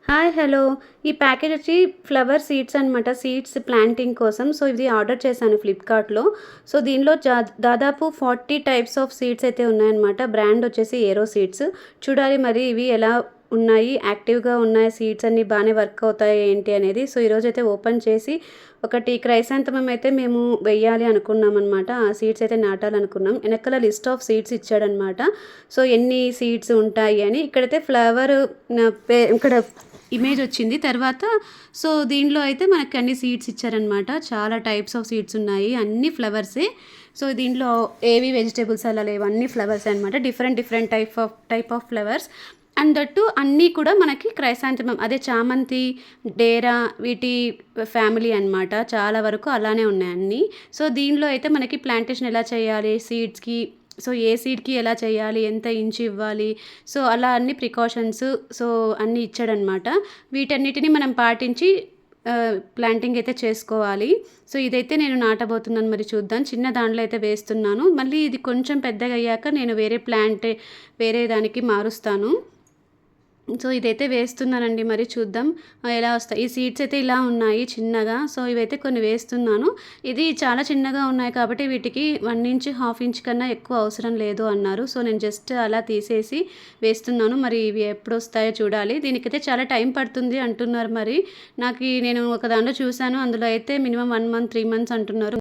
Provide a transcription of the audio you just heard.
Hi hello. ఈ package వచ్చి flower seeds అనమాట. సీడ్స్ ప్లాంటింగ్ కోసం. సో, ఇది ఆర్డర్ చేశాను ఫ్లిప్‌కార్ట్‌లో. సో, దీనిలో దాదాపు 40 టైప్స్ ఆఫ్ సీడ్స్ అయితే ఉన్నాయన్నమాట. బ్రాండ్ వచ్చేసి ఏరో సీడ్స్. చూడాలి మరి ఇవి ఎలా ఉన్నాయి, యాక్టివ్‌గా ఉన్నాయా సీడ్స్ అన్నీ బాగానే వర్క్ అవుతాయా ఏంటి అనేది. సో, ఈరోజైతే ఓపెన్ చేసి ఒకటి క్రైసాంథమం అయితే మేము వెయ్యాలి అనుకున్నామనమాట. ఆ సీడ్స్ అయితే నాటాలనుకున్నాం. వెనకాల లిస్ట్ ఆఫ్ సీడ్స్ ఇచ్చాడనమాట. సో, ఎన్ని సీడ్స్ ఉంటాయి అని. ఇక్కడైతే ఫ్లవర్ ఇక్కడ ఇమేజ్ వచ్చింది. తర్వాత సో, దీనిలో అయితే మనకి అన్ని సీడ్స్ ఇచ్చారనమాట. చాలా టైప్స్ ఆఫ్ సీడ్స్ ఉన్నాయి. అన్ని ఫ్లవర్సే. సో, దీంట్లో ఏవి వెజిటేబుల్స్ అలా లేవు. అన్ని ఫ్లవర్సే అనమాట. Different different type of flowers. And that అన్నీ కూడా మనకి క్రైసాంథమం అదే చామంతి, డేరా వీటి ఫ్యామిలీ అనమాట. చాలా వరకు అలానే ఉన్నాయి అన్నీ. సో, దీనిలో అయితే మనకి ప్లాంటేషన్ ఎలా చేయాలి సీడ్స్‌కి, సో, ఏ సీడ్‌కి ఎలా చేయాలి, ఎంత ఇంచు ఇవ్వాలి, సో, అలా అన్ని ప్రికాషన్స్ సో, అన్నీ ఇచ్చాడనమాట. వీటన్నిటిని మనం పాటించి ప్లాంటింగ్ అయితే చేసుకోవాలి. సో, ఇదైతే నేను నాటబోతున్నాను. మరి చూద్దాం. చిన్న దాంట్లో అయితే వేస్తున్నాను. మళ్ళీ ఇది కొంచెం పెద్దగయ్యాక నేను వేరే దానికి మారుస్తాను. సో, ఇదైతే వేస్తున్నానండి. మరి చూద్దాం ఎలా వస్తాయి. ఈ సీడ్స్ అయితే ఇలా ఉన్నాయి చిన్నగా. సో, ఇవైతే కొన్ని వేస్తున్నాను. ఇది చాలా చిన్నగా ఉన్నాయి కాబట్టి వీటికి 1 ఇంచ్, హాఫ్ ఇంచ్ కన్నా ఎక్కువ అవసరం లేదు అన్నారు. సో, నేను జస్ట్ అలా తీసేసి వేస్తున్నాను. మరి ఇవి ఎప్పుడొస్తాయో చూడాలి. దీనికైతే చాలా టైం పడుతుంది అంటున్నారు మరి. నేను ఒక దాంట్లో చూసాను. అందులో అయితే మినిమమ్ 1 మంత్, 3 మంత్స్ అంటున్నారు.